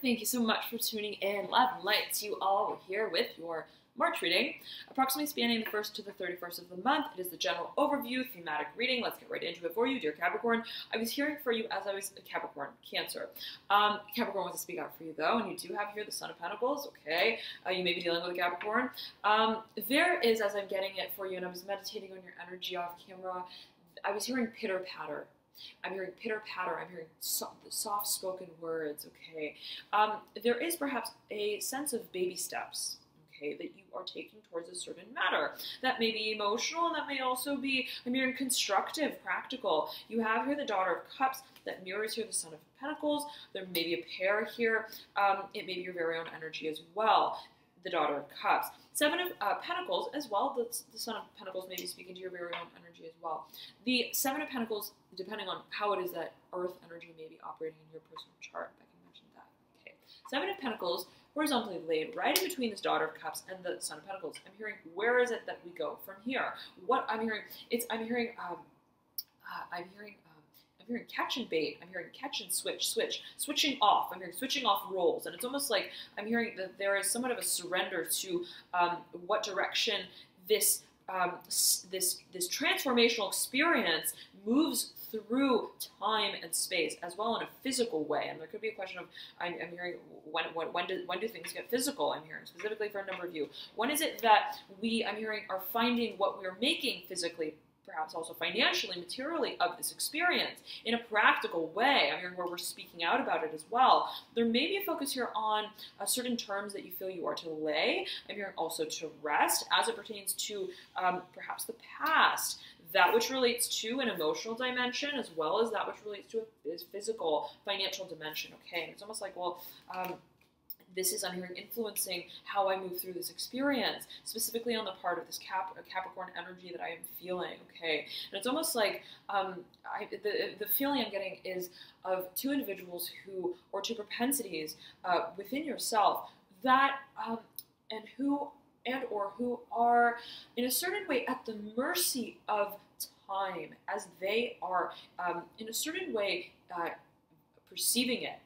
Thank you so much for tuning in. Love and light to you all. We're here with your March reading, approximately spanning the 1st to the 31st of the month. It is the general overview, thematic reading. Let's get right into it for you, dear Capricorn. I was hearing for you as I was a Capricorn, Cancer. Capricorn wants to speak out for you, though, and you do have here the Son of Pentacles, okay? You may be dealing with a Capricorn. There is, as I'm getting it for you, and I was meditating on your energy off camera, I was hearing pitter-patter. I'm hearing pitter-patter. I'm hearing soft-spoken words, okay? There is perhaps a sense of baby steps, okay, that you are taking towards a certain matter. That may be emotional, and that may also be, I'm hearing constructive, practical. You have here the Daughter of Cups that mirrors here the Son of Pentacles. There may be a pair here. It may be your very own energy as well. The Daughter of Cups. Seven of Pentacles as well. The Son of Pentacles may be speaking to your very own energy as well. The Seven of Pentacles, depending on how it is that Earth energy may be operating in your personal chart. I can mention that. Okay. Seven of Pentacles horizontally laid right in between this Daughter of Cups and the Son of Pentacles. I'm hearing, where is it that we go from here? What I'm hearing, I'm hearing catch and bait. I'm hearing catch and switching off. I'm hearing switching off roles. And it's almost like I'm hearing that there is somewhat of a surrender to what direction this transformational experience moves through time and space, as well in a physical way. And there could be a question of, I'm hearing, when do things get physical? I'm hearing specifically for a number of you. When is it that I'm hearing, are finding what we're making physically, perhaps also financially, materially, of this experience in a practical way? I'm hearing where we're speaking out about it as well. There may be a focus here on certain terms that you feel you are to lay. I'm hearing also to rest as it pertains to perhaps the past, that which relates to an emotional dimension as well as that which relates to a physical, financial dimension. Okay, and it's almost like, well, this is, I'm hearing, influencing how I move through this experience, specifically on the part of this Capricorn energy that I am feeling, okay? And it's almost like the feeling I'm getting is of two individuals who, or two propensities within yourself that, who are in a certain way at the mercy of time as they are in a certain way perceiving it.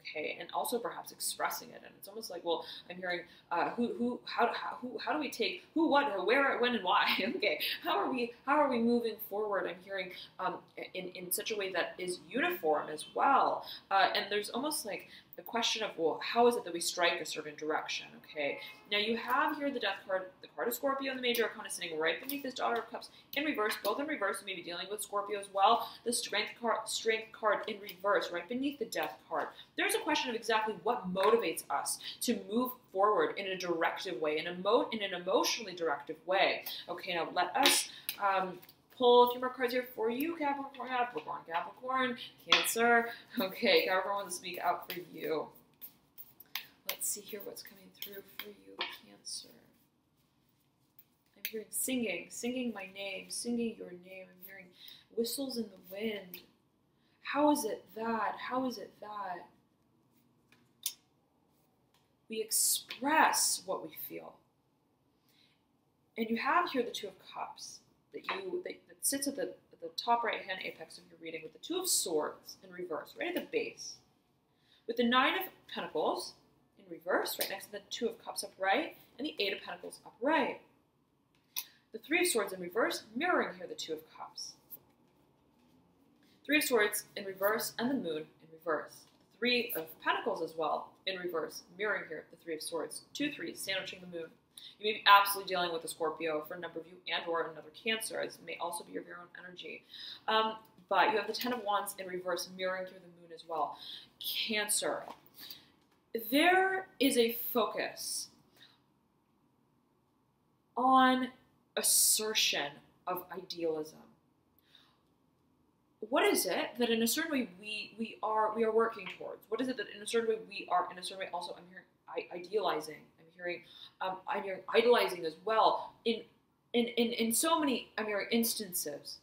Okay, and also perhaps expressing it, and it's almost like, well, I'm hearing how do we take who, what, where, when, and why? Okay, how are we moving forward? I'm hearing in such a way that is uniform as well, and there's almost like the question of, well, how is it that we strike a certain direction? Okay, now you have here the Death card, the card of Scorpio, and the Major Arcana sitting right beneath this Daughter of Cups in reverse, both in reverse. You may be dealing with Scorpio as well. The Strength card in reverse, right beneath the Death card. There's a question of exactly what motivates us to move forward in a directive way, in an emotionally directive way. Okay, now let us pull a few more cards here for you, Capricorn, Cancer. Okay, Capricorn wants to speak out for you. Let's see here what's coming through for you, Cancer. I'm hearing singing my name, singing your name. I'm hearing whistles in the wind. How is it that? We express what we feel. And you have here the Two of Cups that sits at the top right-hand apex of your reading with the Two of Swords in reverse, right at the base. With the Nine of Pentacles in reverse, right next to the Two of Cups upright, and the Eight of Pentacles upright. The Three of Swords in reverse, mirroring here the Two of Cups. Three of Swords in reverse, and the Moon in reverse. The Three of Pentacles as well in reverse, mirroring here the Three of Swords. 2 3s, sandwiching the Moon. You may be absolutely dealing with a Scorpio for a number of you, and or another Cancer, as it may also be your very own energy. But you have the Ten of Wands in reverse, mirroring through the Moon as well. Cancer. There is a focus on assertion of idealism. What is it that in a certain way we are working towards? What is it that in a certain way we are, in a certain way also I'm hearing idealizing. I'm hearing idolizing as well in so many instances,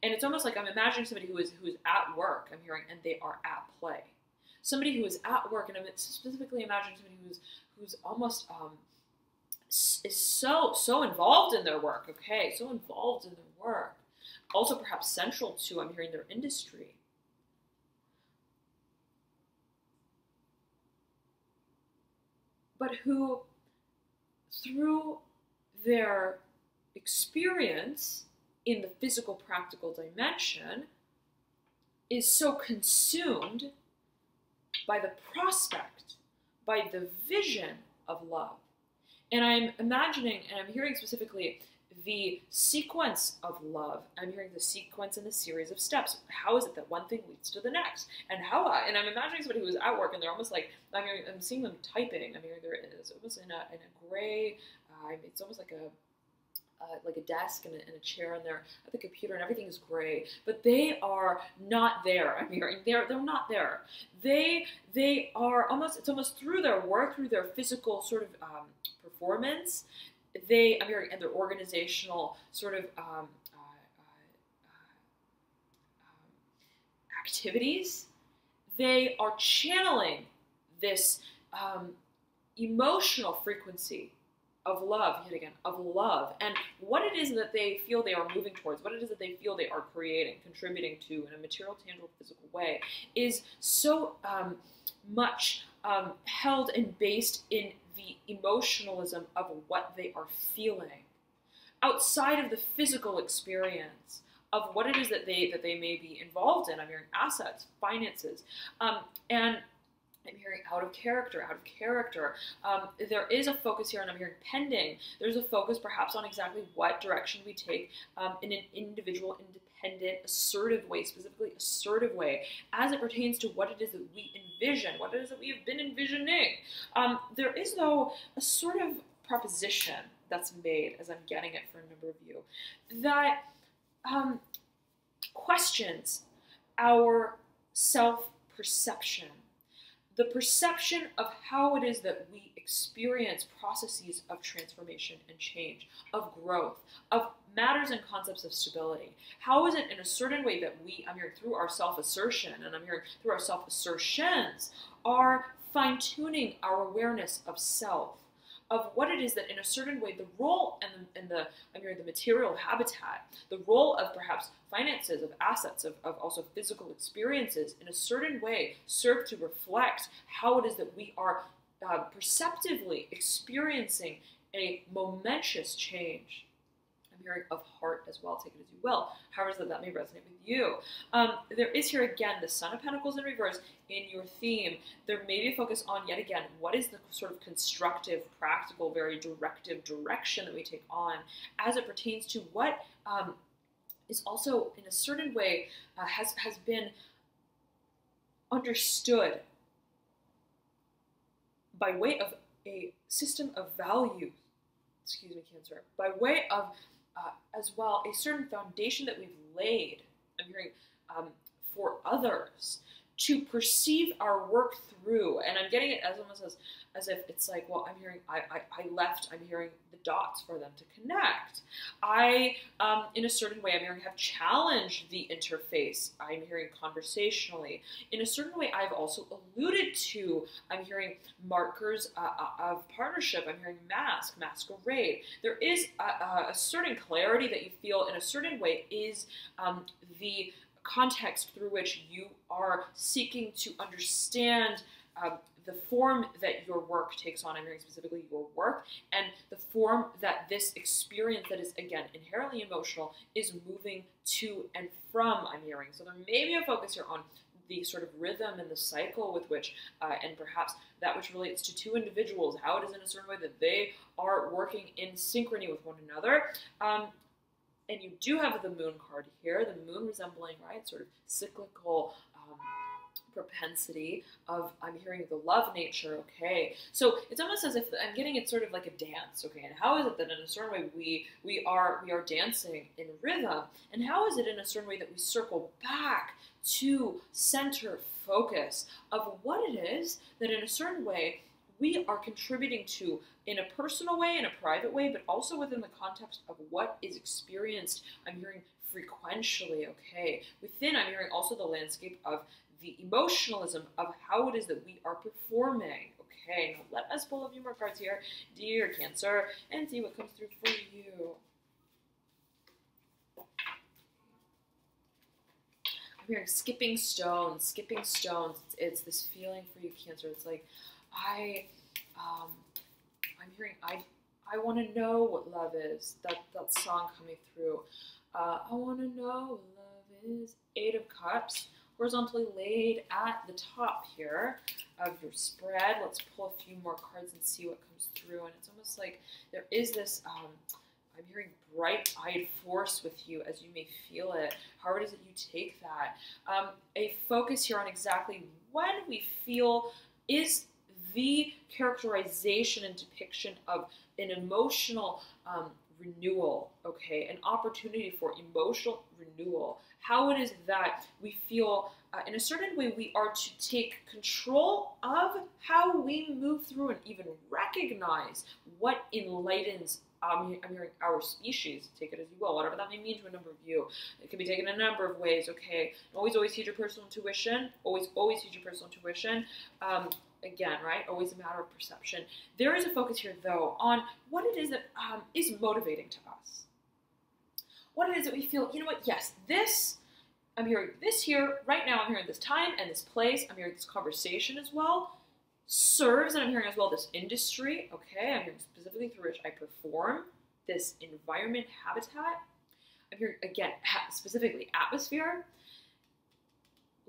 and it's almost like I'm imagining somebody who is at work. I'm hearing, and they are at play. Somebody who is at work, and I'm specifically imagining somebody who's almost is so involved in their work. Okay, so involved in their work. Also, perhaps central to, I'm hearing, their industry. but who, through their experience in the physical, practical dimension, is so consumed by the prospect, by the vision of love. And I'm imagining, and I'm hearing specifically the sequence of love. I'm hearing the sequence in the series of steps. How is it that one thing leads to the next? And and I'm imagining somebody who is at work and they're almost like, I'm seeing them typing. I'm hearing there is almost in a gray, it's almost like a desk and a chair, and they're at the computer and everything is gray, but they are not there. I'm hearing they're not there. They are almost, it's almost through their work, through their physical sort of performance, I'm hearing, and their organizational sort of activities, they are channeling this emotional frequency of love, yet again, of love, and what it is that they feel they are moving towards, what it is that they feel they are creating, contributing to in a material, tangible, physical way, is so much held and based in the emotionalism of what they are feeling, outside of the physical experience of what it is that they may be involved in. I'm hearing assets, finances, and I'm hearing out of character. There is a focus here, and I'm hearing pending. There's a focus perhaps on exactly what direction we take in an individual, independent, assertive way, specifically assertive way, as it pertains to what it is that we envision, what it is that we have been envisioning. There is, though, a sort of proposition that's made, as I'm getting it for a number of you, that questions our self-perception, the perception of how it is that we experience processes of transformation and change, of growth, of matters and concepts of stability. How is it in a certain way that we, I'm hearing through our self-assertion, and I'm hearing through our self-assertions, are fine-tuning our awareness of self, of what it is that in a certain way the role and the I'm hearing the material habitat, the role of perhaps finances, of assets, of also physical experiences in a certain way serve to reflect how it is that we are perceptively experiencing a momentous change. I'm hearing of heart as well, take it as you will, however that may resonate with you. There is here again the Sun of Pentacles in reverse in your theme. There may be a focus on, yet again, what is the sort of constructive, practical, very directive direction that we take on as it pertains to what is also in a certain way has been understood by way of a system of values, excuse me, Cancer, by way of as well a certain foundation that we've laid, I'm hearing, for others to perceive our work through. And I'm getting it as almost as if it's like, well, I'm hearing, I left, I'm hearing the dots for them to connect. I, in a certain way, I'm hearing, have challenged the interface. I'm hearing conversationally. In a certain way, I've also alluded to, I'm hearing markers of partnership. I'm hearing masquerade. There is a certain clarity that you feel in a certain way is the context through which you are seeking to understand the form that your work takes on. I'm hearing specifically your work, and the form that this experience that is, again, inherently emotional is moving to and from, I'm hearing. So there may be a focus here on the sort of rhythm and the cycle with which, and perhaps that which relates to two individuals, how it is in a certain way that they are working in synchrony with one another. And you do have the Moon card here, the Moon resembling, right, sort of cyclical propensity of, I'm hearing the love nature, okay? So it's almost as if I'm getting it sort of like a dance, okay? And how is it that in a certain way we are dancing in rhythm? And how is it in a certain way that we circle back to center focus of what it is that in a certain way we are contributing to in a personal way, in a private way, but also within the context of what is experienced, I'm hearing frequentially, okay? Within, I'm hearing also the landscape of the emotionalism of how it is that we are performing, okay? Now let us pull a few more cards here, dear Cancer, and see what comes through for you. I'm hearing skipping stones. It's this feeling for you, Cancer. It's like, I'm hearing, I want to know what love is. That song coming through. I want to know what love is. 8 of Cups, horizontally laid at the top here of your spread. Let's pull a few more cards and see what comes through. And it's almost like there is this, I'm hearing bright-eyed force with you as you may feel it. However it is that you take that. A focus here on exactly when we feel is the characterization and depiction of an emotional renewal, okay? An opportunity for emotional renewal. How it is that we feel in a certain way we are to take control of how we move through and even recognize what enlightens I'm hearing our species. Take it as you will, whatever that may mean to a number of you. It can be taken in a number of ways, okay? Always heed your personal intuition. Always heed your personal intuition. Again, right? Always a matter of perception. There is a focus here, though, on what it is that is motivating to us. What it is that we feel, you know what, yes, this, I'm hearing this here, right now, I'm hearing this time and this place, I'm hearing this conversation as well, serves, and I'm hearing as well this industry, okay, I'm hearing specifically through which I perform, this environment, habitat, I'm hearing, again, specifically atmosphere,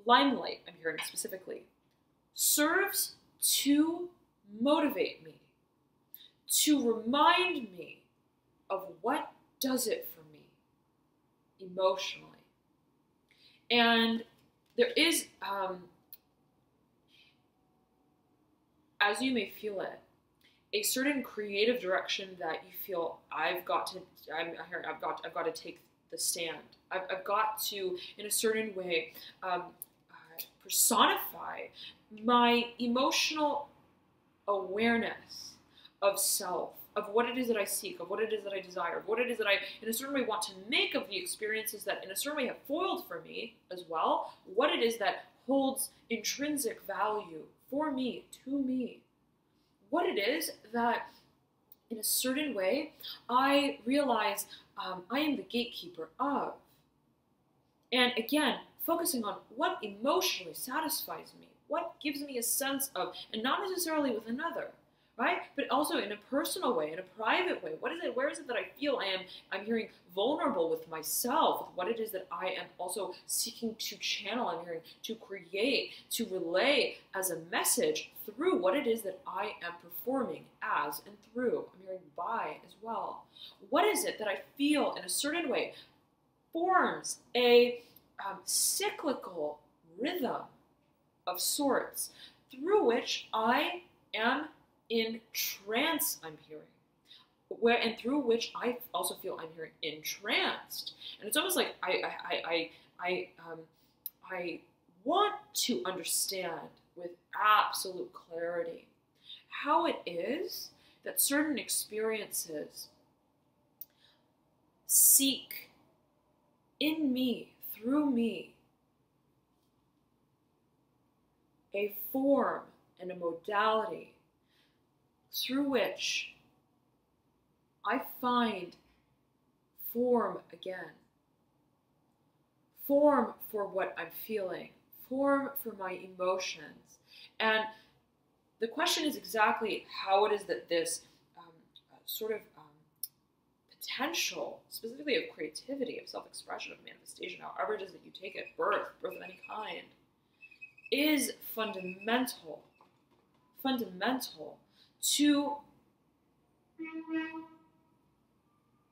limelight, I'm hearing specifically, serves to motivate me, to remind me of what does it for me emotionally. And there is, as you may feel it, a certain creative direction that you feel I've got to take the stand. I've got to, in a certain way, personify my emotional awareness of self, of what it is that I seek, of what it is that I desire, of what it is that I, in a certain way, want to make of the experiences that, in a certain way, have foiled for me as well, what it is that holds intrinsic value for me, to me, what it is that, in a certain way, I realize I am the gatekeeper of. And again, focusing on what emotionally satisfies me, what gives me a sense of, and not necessarily with another, right? But also in a personal way, in a private way. What is it? Where is it that I feel I'm hearing vulnerable with myself, with what it is that I am also seeking to channel, I'm hearing to create, to relay as a message through what it is that I am performing as and through. I'm hearing by as well. What is it that I feel in a certain way forms a cyclical rhythm of sorts through which I am in trance, I'm hearing, and through which I also feel I'm hearing entranced. And it's almost like I want to understand with absolute clarity how it is that certain experiences seek in me, through me, a form and a modality through which I find form again. Form for what I'm feeling. Form for my emotions. And the question is exactly how it is that this potential, specifically of creativity, of self-expression, of manifestation, however it is that you take it, birth of any kind, is fundamental to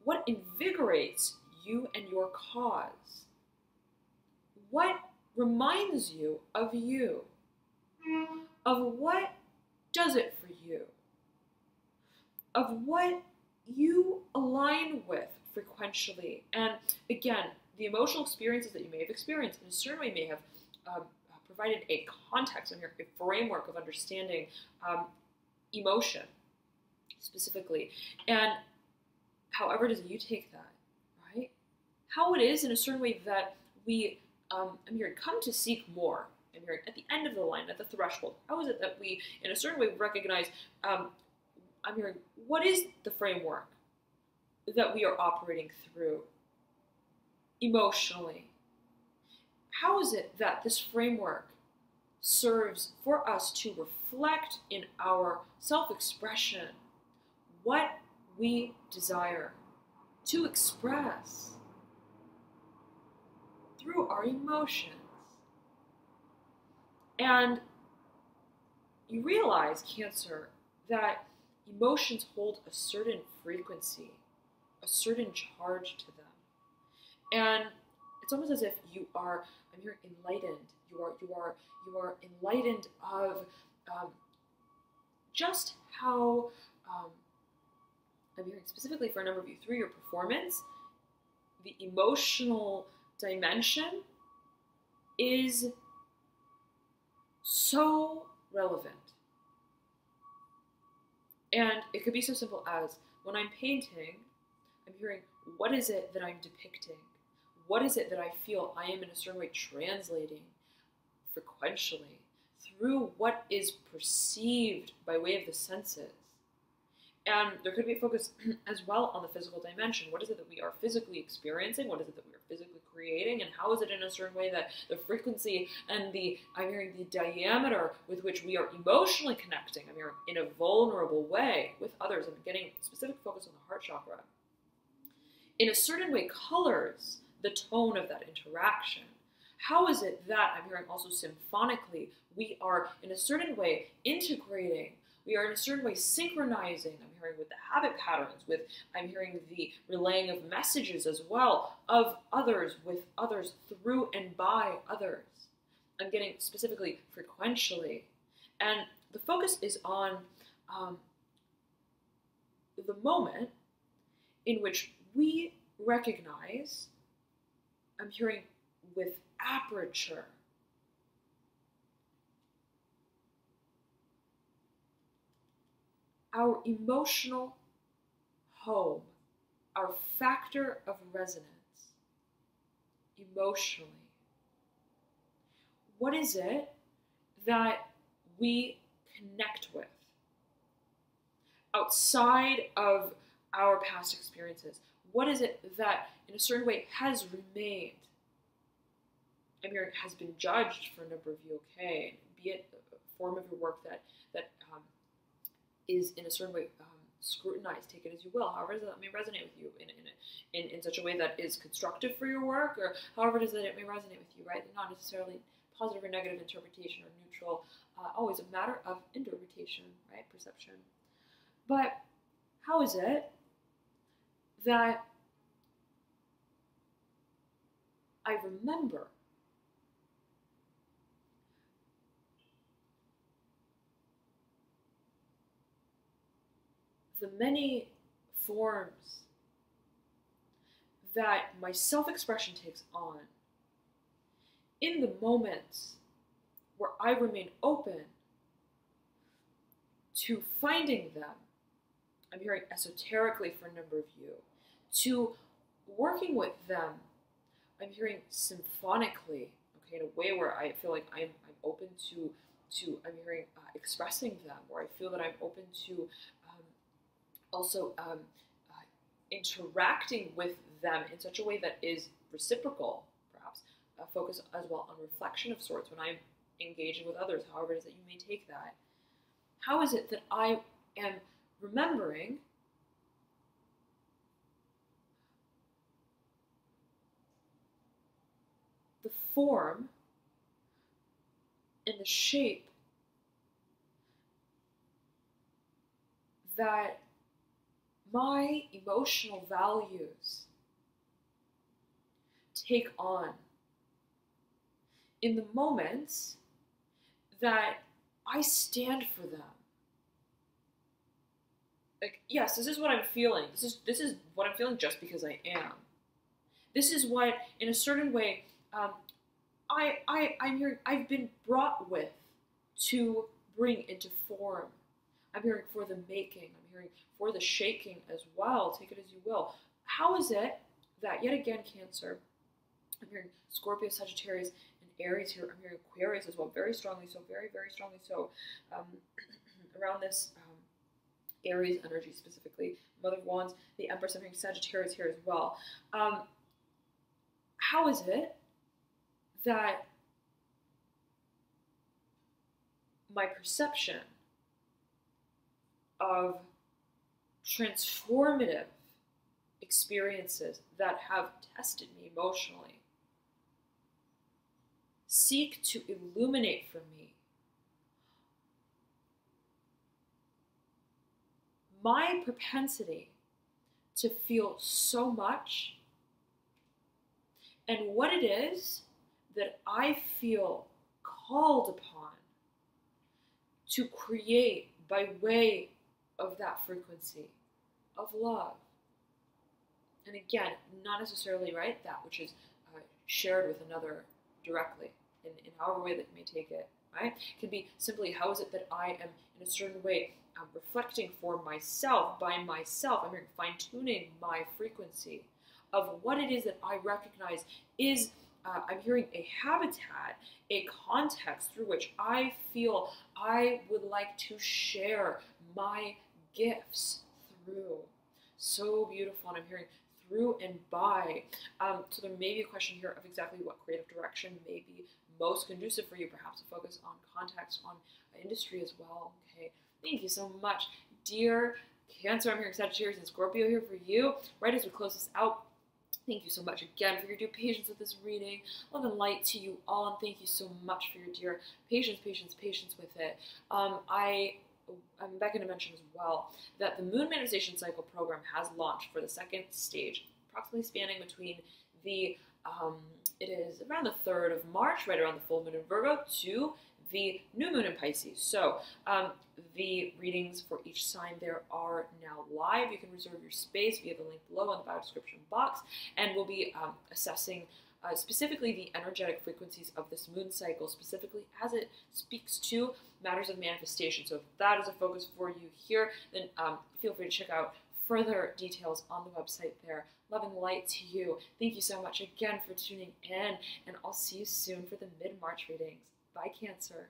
what invigorates you and your cause. What reminds you, of what does it for you, of what you align with frequently. And again, the emotional experiences that you may have experienced in a certain way may have provided a context and a framework of understanding emotion specifically. And however it is that you take that, right? How it is in a certain way that we, I'm hearing, come to seek more. I'm hearing at the end of the line, at the threshold. How is it that we, in a certain way, recognize, I'm hearing, what is the framework that we are operating through emotionally? How is it that this framework serves for us to reflect in our self-expression what we desire to express through our emotions. And you realize, Cancer, that emotions hold a certain frequency, a certain charge to them. And it's almost as if you are, I'm hearing, enlightened. You are enlightened of just how, I'm hearing specifically for a number of you, through your performance, the emotional dimension is so relevant. And it could be so simple as, when I'm painting, I'm hearing, what is it that I'm depicting? What is it that I feel I am in a certain way translating frequentially through what is perceived by way of the senses? And there could be a focus as well on the physical dimension. What is it that we are physically experiencing? What is it that we are physically creating? And how is it in a certain way that the frequency and I'm hearing the diameter with which we are emotionally connecting, I'm hearing in a vulnerable way with others, and getting specific focus on the heart chakra, in a certain way colors the tone of that interaction. How is it that, I'm hearing also symphonically, we are in a certain way integrating, we are in a certain way synchronizing, I'm hearing, with the habit patterns, with, I'm hearing, the relaying of messages as well, of others, with others, through and by others. I'm getting specifically frequentially. And the focus is on the moment in which we recognize, I'm hearing, with aperture, our emotional home, our factor of resonance, emotionally. What is it that we connect with outside of our past experiences? What is it that, in a certain way, has remained? I'm hearing has been judged for a number of you, okay? Be it a form of your work that is in a certain way scrutinized, take it as you will. However, it is that it may resonate with you in such a way that is constructive for your work, or however it is that it may resonate with you, right? Not necessarily positive or negative interpretation or neutral, always a matter of interpretation, right? Perception. But how is it that I remember the many forms that my self-expression takes on in the moments where I remain open to finding them? I'm hearing esoterically for a number of you, to working with them, I'm hearing symphonically, okay, in a way where I feel like I'm open to I'm hearing expressing them, where I feel that I'm open to also interacting with them in such a way that is reciprocal, perhaps. Focus as well on reflection of sorts when I'm engaging with others, however it is that you may take that. How is it that I am remembering the form and the shape that my emotional values take on in the moments that I stand for them? Like, yes, this is what I'm feeling. This is what I'm feeling just because I am. This is what, in a certain way, I'm hearing I've been brought with to bring into form. I'm hearing for the making. I'm hearing for the shaking as well. Take it as you will. How is it that, yet again, Cancer, I'm hearing Scorpio, Sagittarius, and Aries here. I'm hearing Aquarius as well, very strongly so, very, very strongly so, around this Aries energy specifically. Mother of Wands, the Empress, I'm hearing Sagittarius here as well. How is it that my perception of transformative experiences that have tested me emotionally seek to illuminate for me my propensity to feel so much and what it is that I feel called upon to create by way of that frequency of love. And again, not necessarily, right, that which is shared with another directly in however way that you may take it, right? It can be simply, how is it that I am in a certain way reflecting for myself, by myself, I'm fine-tuning my frequency of what it is that I recognize is, I'm hearing a habitat, a context through which I feel I would like to share my gifts through. So beautiful, and I'm hearing through and by. So there may be a question here of exactly what creative direction may be most conducive for you, perhaps to focus on context, on industry as well. Okay, thank you so much, dear Cancer. I'm hearing Sagittarius and Scorpio here for you. Right as we close this out, thank you so much again for your due patience with this reading. Love and light to you all, and thank you so much for your dear patience with it. I'm back to mention as well that the Moon Manifestation Cycle program has launched for the second stage, approximately spanning between the, it is around the 3rd of March, right around the full moon in Virgo, to the new moon in Pisces. So the readings for each sign there are now live. You can reserve your space via the link below in the bio description box, and we'll be assessing specifically the energetic frequencies of this moon cycle, specifically as it speaks to matters of manifestation. So if that is a focus for you here, then feel free to check out further details on the website there. Love and light to you. Thank you so much again for tuning in, and I'll see you soon for the mid-March readings. Bye, Cancer.